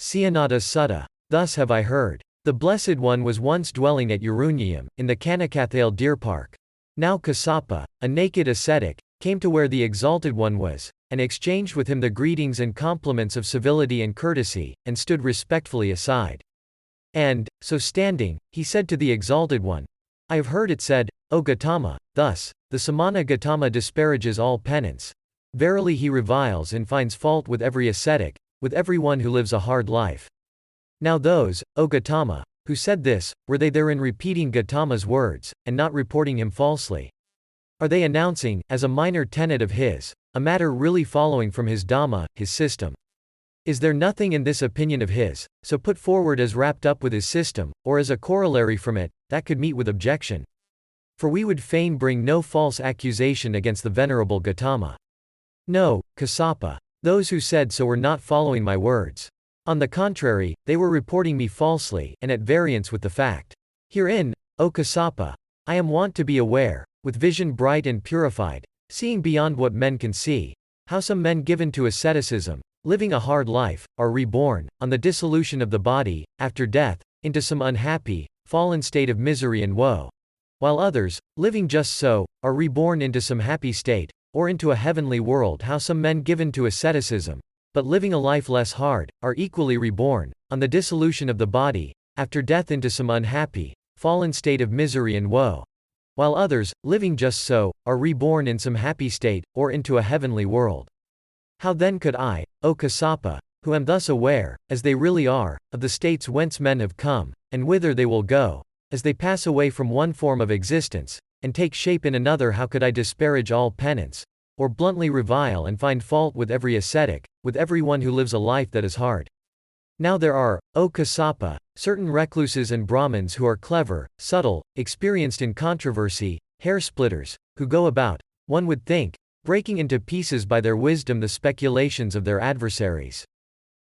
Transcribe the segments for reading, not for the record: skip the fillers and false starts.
Sihanadha Sutta. Thus have I heard. The Blessed One was once dwelling at Urunium, in the Kanakathale deer park. Now Kassapa, a naked ascetic, came to where the Exalted One was, and exchanged with him the greetings and compliments of civility and courtesy, and stood respectfully aside. And, so standing, he said to the Exalted One, I have heard it said, O Gautama, thus, the Samana Gautama disparages all penance. Verily he reviles and finds fault with every ascetic, with every one who lives a hard life. Now those, O Gautama, who said this, were they therein repeating Gautama's words, and not reporting him falsely? Are they announcing, as a minor tenet of his, a matter really following from his Dhamma, his system? Is there nothing in this opinion of his, so put forward as wrapped up with his system, or as a corollary from it, that could meet with objection? For we would fain bring no false accusation against the Venerable Gautama. No, Kassapa. Those who said so were not following my words. On the contrary, they were reporting me falsely, and at variance with the fact. Herein, O Kassapa, I am wont to be aware, with vision bright and purified, seeing beyond what men can see, how some men given to asceticism, living a hard life, are reborn, on the dissolution of the body, after death, into some unhappy, fallen state of misery and woe. While others, living just so, are reborn into some happy state, or into a heavenly world. How some men given to asceticism, but living a life less hard, are equally reborn, on the dissolution of the body, after death into some unhappy, fallen state of misery and woe. While others, living just so, are reborn in some happy state, or into a heavenly world. How then could I, O Kassapa, who am thus aware, as they really are, of the states whence men have come, and whither they will go, as they pass away from one form of existence, and take shape in another, how could I disparage all penance, or bluntly revile and find fault with every ascetic, with every one who lives a life that is hard? Now there are, O Kassapa, certain recluses and Brahmins who are clever, subtle, experienced in controversy, hair-splitters, who go about, one would think, breaking into pieces by their wisdom the speculations of their adversaries.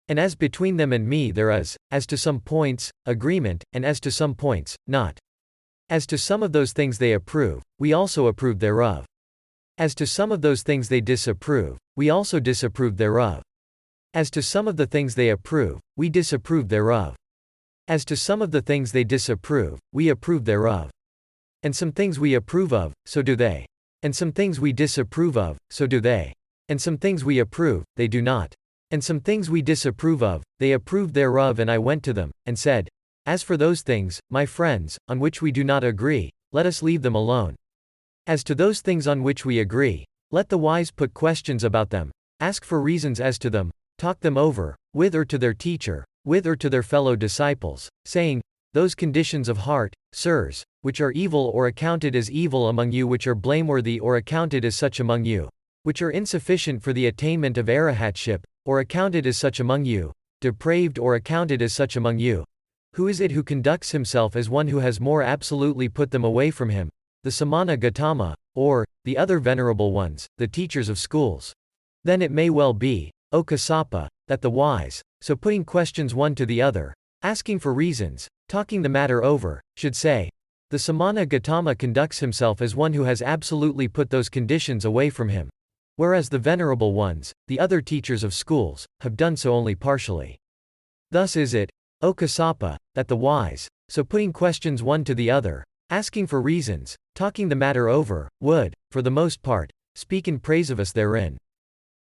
And as between them and me there is, as to some points, agreement, and as to some points, not. As to some of those things they approve, we also approve thereof. As to some of those things they disapprove, we also disapprove thereof. As to some of the things they approve, we disapprove thereof. As to some of the things they disapprove, we approve thereof. And some things we approve of, so do they. And some things we disapprove of, so do they. And some things we approve, they do not. And some things we disapprove of, they approve thereof. And I went to them, and said, As for those things, my friends, on which we do not agree, let us leave them alone. As to those things on which we agree, let the wise put questions about them, ask for reasons as to them, talk them over, with or to their teacher, with or to their fellow disciples, saying, Those conditions of heart, sirs, which are evil or accounted as evil among you, which are blameworthy or accounted as such among you, which are insufficient for the attainment of arahatship, or accounted as such among you, depraved or accounted as such among you, who is it who conducts himself as one who has more absolutely put them away from him? The Samana Gautama, or, the other venerable ones, the teachers of schools. Then it may well be, O Kassapa, that the wise, so putting questions one to the other, asking for reasons, talking the matter over, should say, the Samana Gautama conducts himself as one who has absolutely put those conditions away from him, whereas the venerable ones, the other teachers of schools, have done so only partially. Thus is it, O Kassapa, that the wise, so putting questions one to the other, asking for reasons, talking the matter over, would, for the most part, speak in praise of us therein.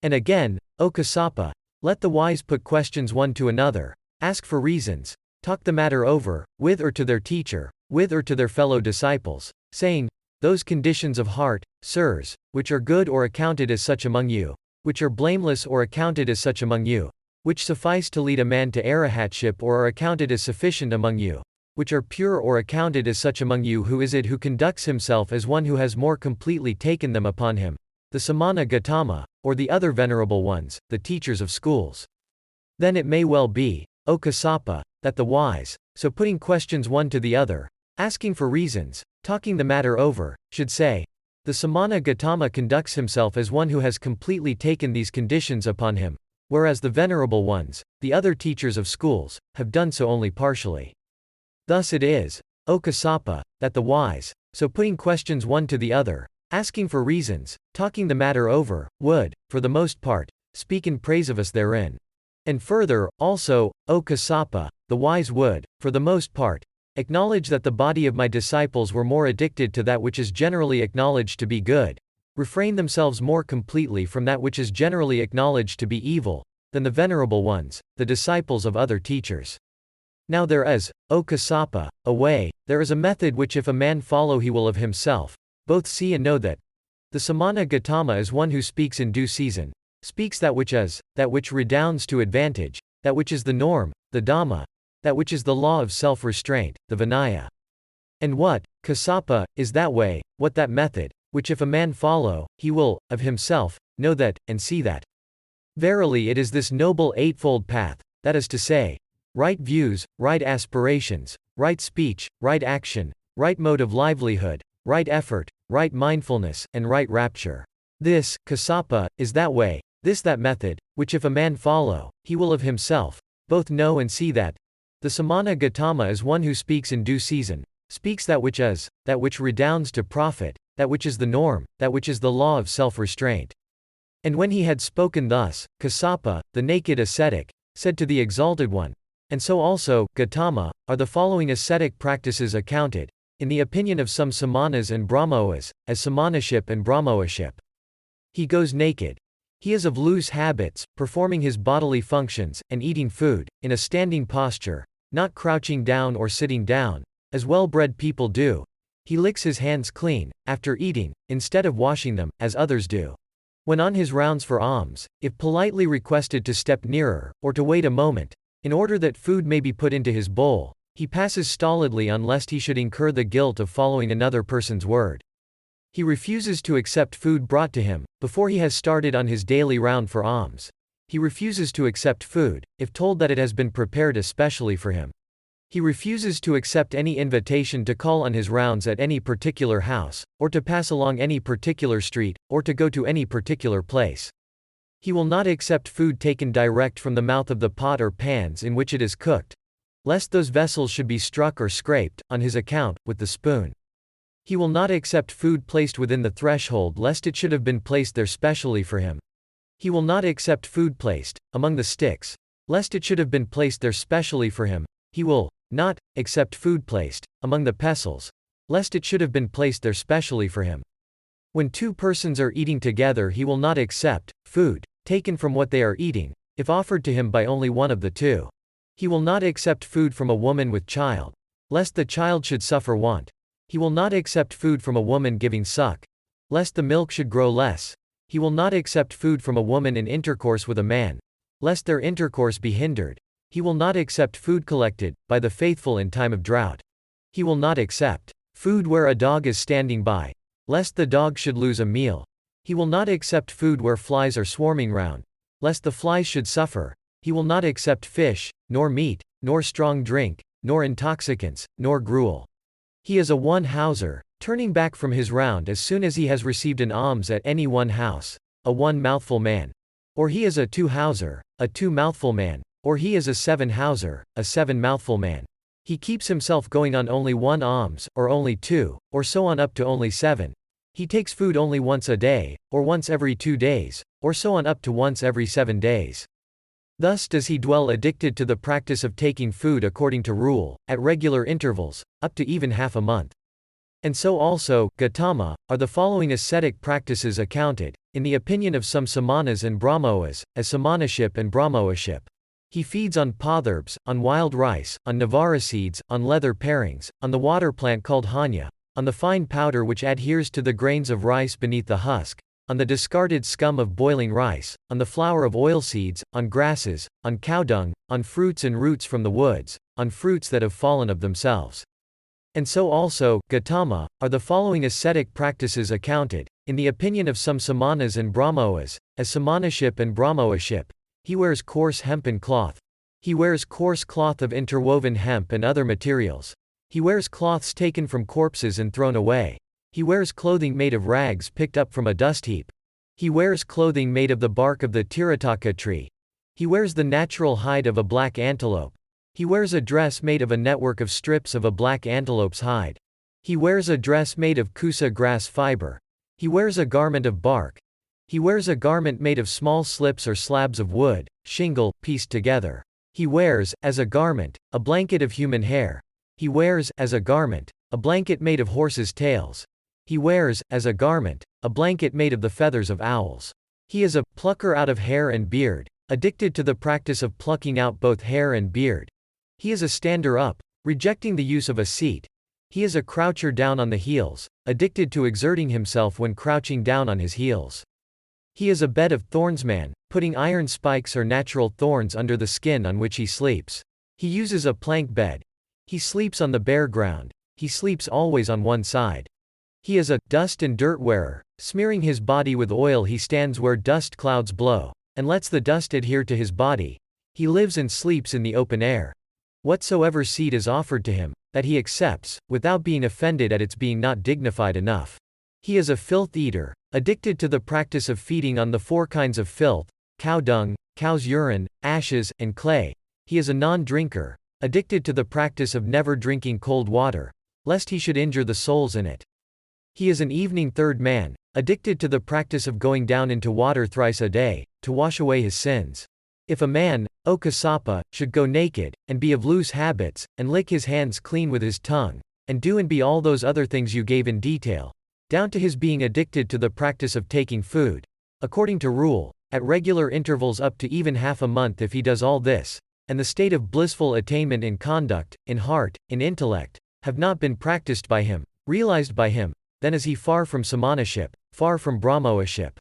And again, O Kassapa, let the wise put questions one to another, ask for reasons, talk the matter over, with or to their teacher, with or to their fellow disciples, saying, Those conditions of heart, sirs, which are good or accounted as such among you, which are blameless or accounted as such among you, which suffice to lead a man to arahatship or are accounted as sufficient among you, which are pure or accounted as such among you, who is it who conducts himself as one who has more completely taken them upon him? The Samana Gautama, or the other venerable ones, the teachers of schools. Then it may well be, O Kassapa, that the wise, so putting questions one to the other, asking for reasons, talking the matter over, should say, the Samana Gautama conducts himself as one who has completely taken these conditions upon him, whereas the venerable ones, the other teachers of schools, have done so only partially. Thus it is, O Kassapa, that the wise, so putting questions one to the other, asking for reasons, talking the matter over, would, for the most part, speak in praise of us therein. And further, also, O Kassapa, the wise would, for the most part, acknowledge that the body of my disciples were more addicted to that which is generally acknowledged to be good, refrain themselves more completely from that which is generally acknowledged to be evil, than the venerable ones, the disciples of other teachers. Now there is, O Kassapa, a way, there is a method which if a man follow he will of himself, both see and know that the Samana Gautama is one who speaks in due season, speaks that which is, that which redounds to advantage, that which is the norm, the Dhamma, that which is the law of self-restraint, the Vinaya. And what, Kassapa, is that way, what that method, which if a man follow, he will, of himself, know that, and see that. Verily it is this noble eightfold path, that is to say, right views, right aspirations, right speech, right action, right mode of livelihood, right effort, right mindfulness, and right rapture. This, Kassapa, is that way, this that method, which if a man follow, he will of himself, both know and see that the Samana Gautama is one who speaks in due season, speaks that which is, that which redounds to profit, that which is the norm, that which is the law of self-restraint. And when he had spoken thus, Kassapa, the naked ascetic, said to the Exalted One, and so also, Gautama, are the following ascetic practices accounted, in the opinion of some Samanas and Brahmoas, as Samanaship and Brahmoaship. He goes naked. He is of loose habits, performing his bodily functions, and eating food, in a standing posture, not crouching down or sitting down, as well-bred people do. He licks his hands clean, after eating, instead of washing them, as others do. When on his rounds for alms, if politely requested to step nearer, or to wait a moment, in order that food may be put into his bowl, he passes stolidly on lest he should incur the guilt of following another person's word. He refuses to accept food brought to him, before he has started on his daily round for alms. He refuses to accept food, if told that it has been prepared especially for him. He refuses to accept any invitation to call on his rounds at any particular house, or to pass along any particular street, or to go to any particular place. He will not accept food taken direct from the mouth of the pot or pans in which it is cooked, lest those vessels should be struck or scraped, on his account, with the spoon. He will not accept food placed within the threshold lest it should have been placed there specially for him. He will not accept food placed among the sticks, lest it should have been placed there specially for him. He will not accept food placed among the pestles, lest it should have been placed there specially for him. When two persons are eating together, he will not accept food taken from what they are eating, if offered to him by only one of the two. He will not accept food from a woman with child, lest the child should suffer want. He will not accept food from a woman giving suck, lest the milk should grow less. He will not accept food from a woman in intercourse with a man, lest their intercourse be hindered. He will not accept food collected by the faithful in time of drought. He will not accept food where a dog is standing by, lest the dog should lose a meal. He will not accept food where flies are swarming round, lest the flies should suffer. He will not accept fish, nor meat, nor strong drink, nor intoxicants, nor gruel. He is a one-houser, turning back from his round as soon as he has received an alms at any one house, a one-mouthful man. Or he is a two-houser, a two-mouthful man. Or he is a seven-houser, a seven-mouthful man. He keeps himself going on only one alms, or only two, or so on up to only seven. He takes food only once a day, or once every 2 days, or so on up to once every 7 days. Thus does he dwell addicted to the practice of taking food according to rule, at regular intervals, up to even half a month. And so also, Gautama, are the following ascetic practices accounted, in the opinion of some Samanas and Brahmoas, as Samanaship and Brahmoaship. He feeds on potherbs, on wild rice, on navara seeds, on leather parings, on the water plant called hanya, on the fine powder which adheres to the grains of rice beneath the husk, on the discarded scum of boiling rice, on the flour of oilseeds, on grasses, on cow dung, on fruits and roots from the woods, on fruits that have fallen of themselves. And so also, Gautama, are the following ascetic practices accounted, in the opinion of some Samanas and Brahmoas, as Samanaship and Brahmoaship. He wears coarse hempen cloth. He wears coarse cloth of interwoven hemp and other materials. He wears cloths taken from corpses and thrown away. He wears clothing made of rags picked up from a dust heap. He wears clothing made of the bark of the Tripitaka tree. He wears the natural hide of a black antelope. He wears a dress made of a network of strips of a black antelope's hide. He wears a dress made of kusa grass fiber. He wears a garment of bark. He wears a garment made of small slips or slabs of wood, shingle, pieced together. He wears, as a garment, a blanket of human hair. He wears, as a garment, a blanket made of horses' tails. He wears, as a garment, a blanket made of the feathers of owls. He is a plucker out of hair and beard, addicted to the practice of plucking out both hair and beard. He is a stander up, rejecting the use of a seat. He is a croucher down on the heels, addicted to exerting himself when crouching down on his heels. He is a bed of thorns man, putting iron spikes or natural thorns under the skin on which he sleeps. He uses a plank bed. He sleeps on the bare ground. He sleeps always on one side. He is a dust and dirt wearer, smearing his body with oil. He stands where dust clouds blow, and lets the dust adhere to his body. He lives and sleeps in the open air. Whatsoever seed is offered to him, that he accepts, without being offended at its being not dignified enough. He is a filth eater, addicted to the practice of feeding on the 4 kinds of filth: cow dung, cow's urine, ashes, and clay. He is a non-drinker, addicted to the practice of never drinking cold water, lest he should injure the souls in it. He is an evening third man, addicted to the practice of going down into water thrice a day, to wash away his sins. If a man, O Kassapa, should go naked, and be of loose habits, and lick his hands clean with his tongue, and do and be all those other things you gave in detail, down to his being addicted to the practice of taking food, according to rule, at regular intervals up to even half a month, if he does all this, and the state of blissful attainment in conduct, in heart, in intellect, have not been practiced by him, realized by him, then is he far from samanaship, far from brahmoaship.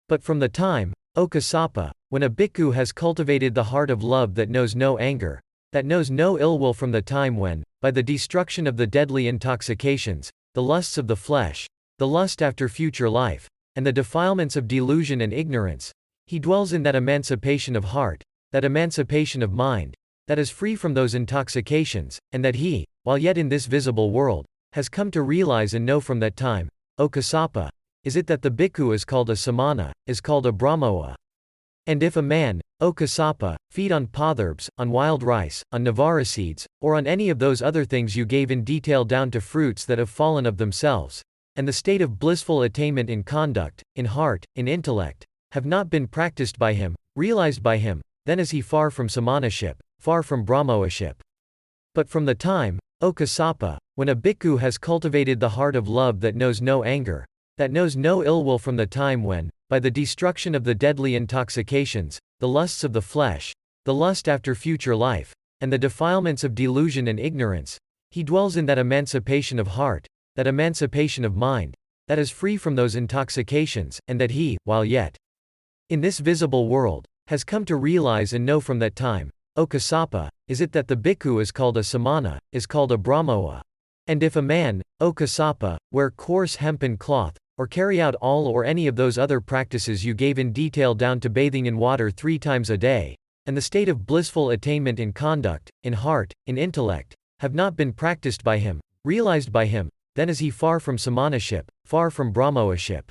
But from the time, O Kassapa, when a bhikkhu has cultivated the heart of love that knows no anger, that knows no ill will, from the time when, by the destruction of the deadly intoxications, the lusts of the flesh, the lust after future life, and the defilements of delusion and ignorance, he dwells in that emancipation of heart, that emancipation of mind, that is free from those intoxications, and that he, while yet in this visible world, has come to realize and know. From that time, O Kassapa, is it that the bhikkhu is called a samana, is called a brahmoa. And if a man, O Kassapa, feed on potherbs, on wild rice, on navara seeds, or on any of those other things you gave in detail down to fruits that have fallen of themselves, and the state of blissful attainment in conduct, in heart, in intellect, have not been practiced by him, realized by him, then is he far from samanaship, far from brahmoaship. But from the time, O Kassapa, when a bhikkhu has cultivated the heart of love that knows no anger, that knows no ill will, from the time when, by the destruction of the deadly intoxications, the lusts of the flesh, the lust after future life, and the defilements of delusion and ignorance, he dwells in that emancipation of heart, that emancipation of mind, that is free from those intoxications, and that he, while yet in this visible world, has come to realize and know. From that time, O Kassapa, is it that the bhikkhu is called a samana, is called a brahmoa. And if a man, O Kassapa, wear coarse hempen cloth, or carry out all or any of those other practices you gave in detail down to bathing in water 3 times a day, and the state of blissful attainment in conduct, in heart, in intellect, have not been practiced by him, realized by him, then is he far from samanaship, far from brahmoaship.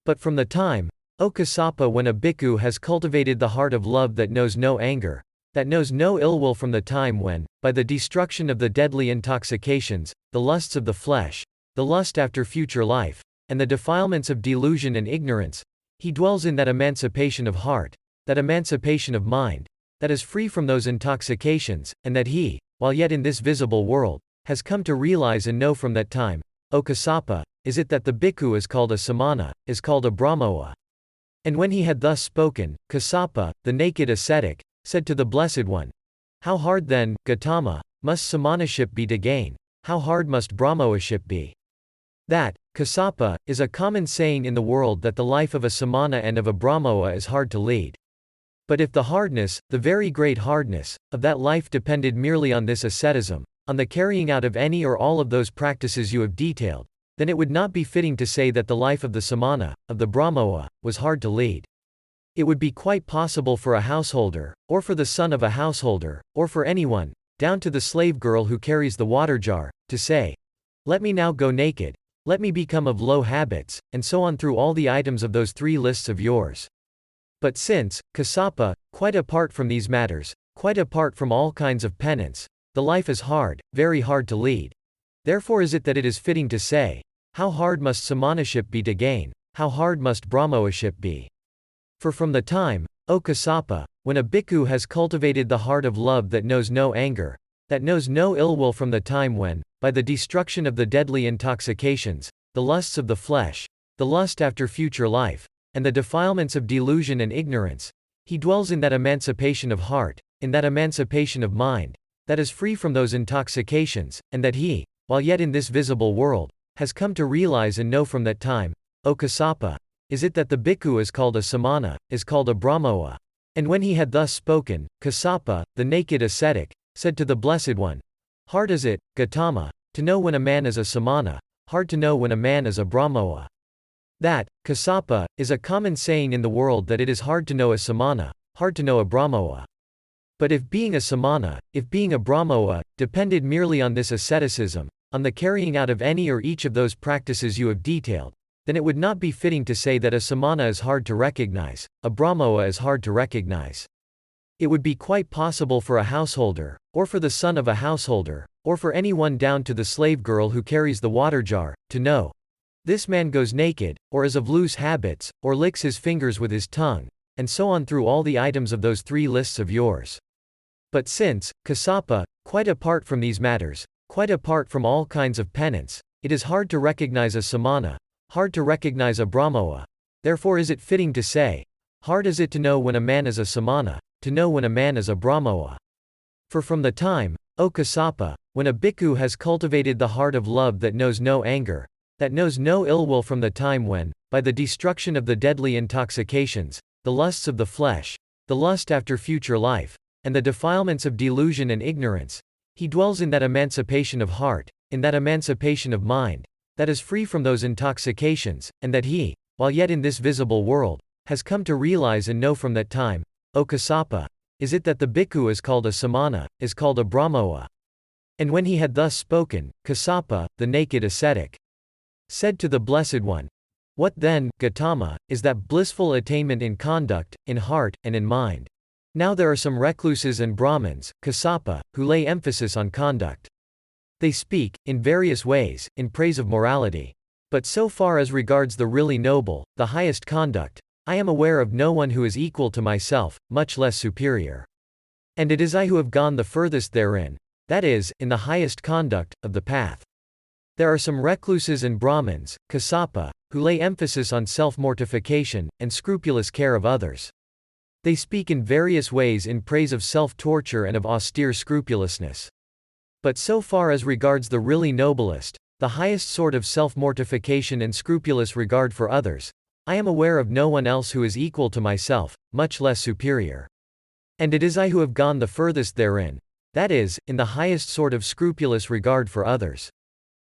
But from the time, O Kassapa, when a bhikkhu has cultivated the heart of love that knows no anger, that knows no ill will, from the time when, by the destruction of the deadly intoxications, the lusts of the flesh, the lust after future life, and the defilements of delusion and ignorance, he dwells in that emancipation of heart, that emancipation of mind, that is free from those intoxications, and that he, while yet in this visible world, has come to realize and know. From that time, O Kassapa, is it that the bhikkhu is called a samana, is called a brahmoa. And when he had thus spoken, Kassapa, the naked ascetic, said to the Blessed One, "How hard then, Gautama, must samanaship be to gain? How hard must brahmoaship be?" That, Kassapa, is a common saying in the world, that the life of a samana and of a brahmoa is hard to lead. But if the hardness, the very great hardness, of that life depended merely on this asceticism, on the carrying out of any or all of those practices you have detailed, then it would not be fitting to say that the life of the samana, of the brahmoa, was hard to lead. It would be quite possible for a householder, or for the son of a householder, or for anyone, down to the slave girl who carries the water jar, to say, "Let me now go naked, let me become of low habits," and so on through all the items of those 3 lists of yours. But since, Kassapa, quite apart from these matters, quite apart from all kinds of penance, the life is hard, very hard to lead, therefore is it that it is fitting to say, how hard must samanaship be to gain, how hard must brahmoaship be. For from the time, O Kassapa, when a bhikkhu has cultivated the heart of love that knows no anger, that knows no ill will from the time when, by the destruction of the deadly intoxications, the lusts of the flesh, the lust after future life, and the defilements of delusion and ignorance, he dwells in that emancipation of heart, in that emancipation of mind, that is free from those intoxications, and that he, while yet in this visible world, has come to realize and know from that time. O Kassapa, is it that the bhikkhu is called a samana, is called a brahmoa? And when he had thus spoken, Kassapa, the naked ascetic, said to the Blessed One, hard is it, Gautama, to know when a man is a samana, hard to know when a man is a brahmoa. That, Kassapa, is a common saying in the world that it is hard to know a samana, hard to know a brahmoa. But if being a samana, if being a brahmoa, depended merely on this asceticism, on the carrying out of any or each of those practices you have detailed, then it would not be fitting to say that a samana is hard to recognize, a brahmoa is hard to recognize. It would be quite possible for a householder, or for the son of a householder, or for anyone down to the slave girl who carries the water jar, to know, this man goes naked, or is of loose habits, or licks his fingers with his tongue, and so on through all the items of those three lists of yours. But since, Kassapa, quite apart from these matters, quite apart from all kinds of penance, it is hard to recognize a samana, hard to recognize a brahmoa, therefore is it fitting to say, hard is it to know when a man is a samana, to know when a man is a brahmoa. For from the time, O Kassapa, when a bhikkhu has cultivated the heart of love that knows no anger, that knows no ill will from the time when, by the destruction of the deadly intoxications, the lusts of the flesh, the lust after future life, and the defilements of delusion and ignorance, he dwells in that emancipation of heart, in that emancipation of mind, that is free from those intoxications, and that he, while yet in this visible world, has come to realize and know from that time. O Kassapa, is it that the bhikkhu is called a samana, is called a brahmoa? And when he had thus spoken, Kassapa, the naked ascetic, said to the Blessed One, what then, Gautama, is that blissful attainment in conduct, in heart, and in mind? Now there are some recluses and Brahmins, Kassapa, who lay emphasis on conduct. They speak, in various ways, in praise of morality. But so far as regards the really noble, the highest conduct, I am aware of no one who is equal to myself, much less superior. And it is I who have gone the furthest therein, that is, in the highest conduct, of the path. There are some recluses and Brahmins, Kassapa, who lay emphasis on self-mortification, and scrupulous care of others. They speak in various ways in praise of self-torture and of austere scrupulousness. But so far as regards the really noblest, the highest sort of self-mortification and scrupulous regard for others, I am aware of no one else who is equal to myself, much less superior. And it is I who have gone the furthest therein, that is, in the highest sort of scrupulous regard for others.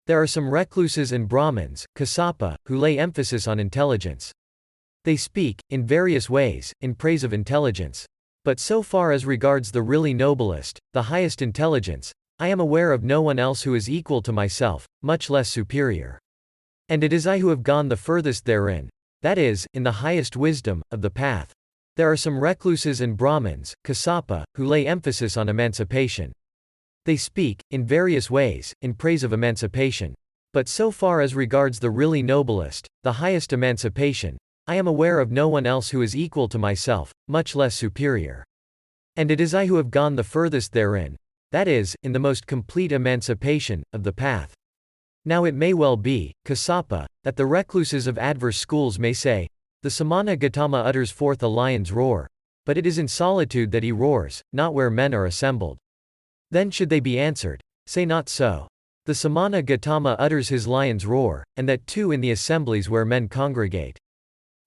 There are some recluses and Brahmins, Kassapa, who lay emphasis on intelligence. They speak, in various ways, in praise of intelligence. But so far as regards the really noblest, the highest intelligence, I am aware of no one else who is equal to myself, much less superior. And it is I who have gone the furthest therein, that is, in the highest wisdom, of the path. There are some recluses and Brahmins, Kassapa, who lay emphasis on emancipation. They speak, in various ways, in praise of emancipation. But so far as regards the really noblest, the highest emancipation, I am aware of no one else who is equal to myself, much less superior. And it is I who have gone the furthest therein, that is, in the most complete emancipation, of the path. Now it may well be, Kassapa, that the recluses of adverse schools may say, the samana Gautama utters forth a lion's roar, but it is in solitude that he roars, not where men are assembled. Then should they be answered, say not so. The samana Gautama utters his lion's roar, and that too in the assemblies where men congregate.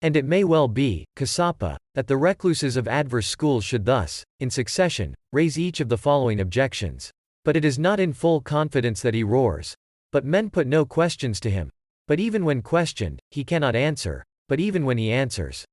And it may well be, Kassapa, that the recluses of adverse schools should thus, in succession, raise each of the following objections. But it is not in full confidence that he roars. But men put no questions to him. But even when questioned, he cannot answer. But even when he answers,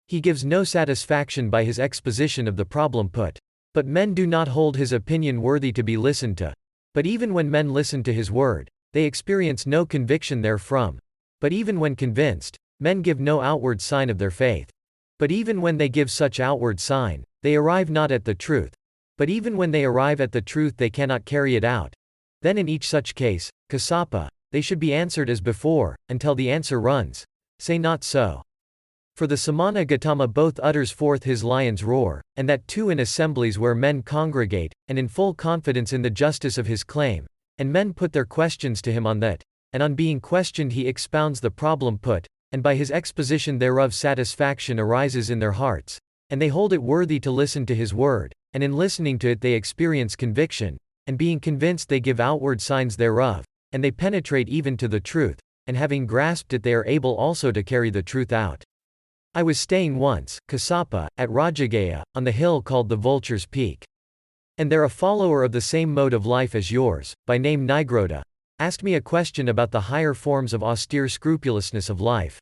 he gives no satisfaction by his exposition of the problem put. But men do not hold his opinion worthy to be listened to. But even when men listen to his word, they experience no conviction therefrom. But even when convinced, men give no outward sign of their faith. But even when they give such outward sign, they arrive not at the truth. But even when they arrive at the truth they cannot carry it out. Then in each such case, Kassapa, they should be answered as before, until the answer runs, say not so. For the Samana Gautama both utters forth his lion's roar, and that too in assemblies where men congregate, and in full confidence in the justice of his claim, and men put their questions to him on that, and on being questioned he expounds the problem put, and by his exposition thereof satisfaction arises in their hearts, and they hold it worthy to listen to his word, and in listening to it they experience conviction, and being convinced they give outward signs thereof, and they penetrate even to the truth, and having grasped it they are able also to carry the truth out. I was staying once, Kassapa, at Rajagaya, on the hill called the Vulture's Peak. And there a follower of the same mode of life as yours, by name Nigroda, asked me a question about the higher forms of austere scrupulousness of life.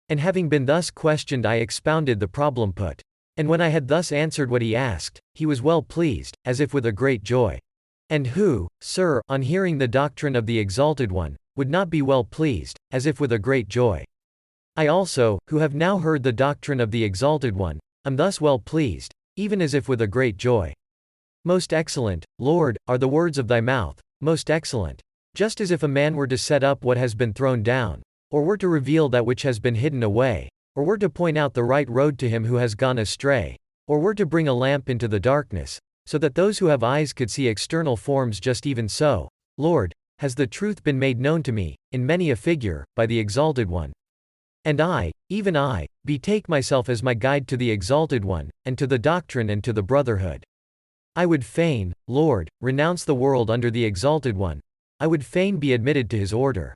And having been thus questioned I expounded the problem put. And when I had thus answered what he asked, he was well pleased, as if with a great joy. And who, sir, on hearing the doctrine of the Exalted One, would not be well pleased, as if with a great joy? I also, who have now heard the doctrine of the Exalted One, am thus well pleased, even as if with a great joy. Most excellent, Lord, are the words of thy mouth, most excellent. Just as if a man were to set up what has been thrown down, or were to reveal that which has been hidden away, or were to point out the right road to him who has gone astray, or were to bring a lamp into the darkness, so that those who have eyes could see external forms, just even so, Lord, has the truth been made known to me, in many a figure, by the Exalted One. And I, even I, betake myself as my guide to the Exalted One, and to the doctrine and to the brotherhood. I would fain, Lord, renounce the world under the Exalted One. I would fain be admitted to his order.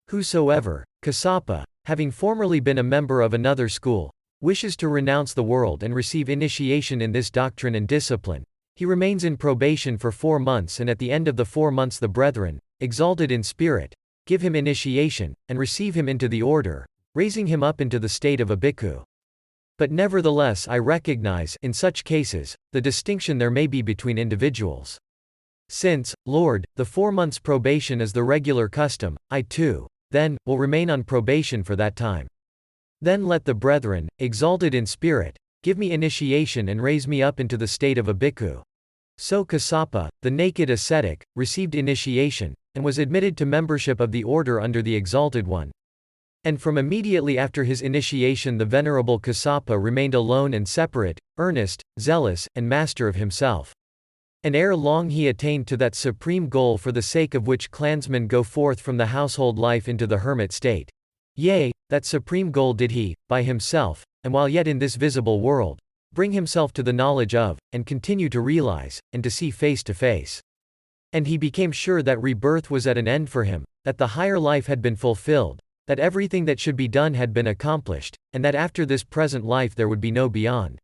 Whosoever, Kassapa, having formerly been a member of another school, wishes to renounce the world and receive initiation in this doctrine and discipline, he remains in probation for 4 months, and at the end of the 4 months the brethren, exalted in spirit, give him initiation, and receive him into the order, raising him up into the state of a bhikkhu. But nevertheless I recognize, in such cases, the distinction there may be between individuals. Since, Lord, the 4 months probation is the regular custom, I too, then, will remain on probation for that time. Then let the brethren, exalted in spirit, give me initiation and raise me up into the state of a bhikkhu. So Kassapa, the naked ascetic, received initiation, and was admitted to membership of the order under the Exalted One. And from immediately after his initiation the venerable Kassapa remained alone and separate, earnest, zealous, and master of himself. And ere long he attained to that supreme goal for the sake of which clansmen go forth from the household life into the hermit state. Yea, that supreme goal did he, by himself, and while yet in this visible world, bring himself to the knowledge of, and continue to realize, and to see face to face. And he became sure that rebirth was at an end for him, that the higher life had been fulfilled, that everything that should be done had been accomplished, and that after this present life there would be no beyond.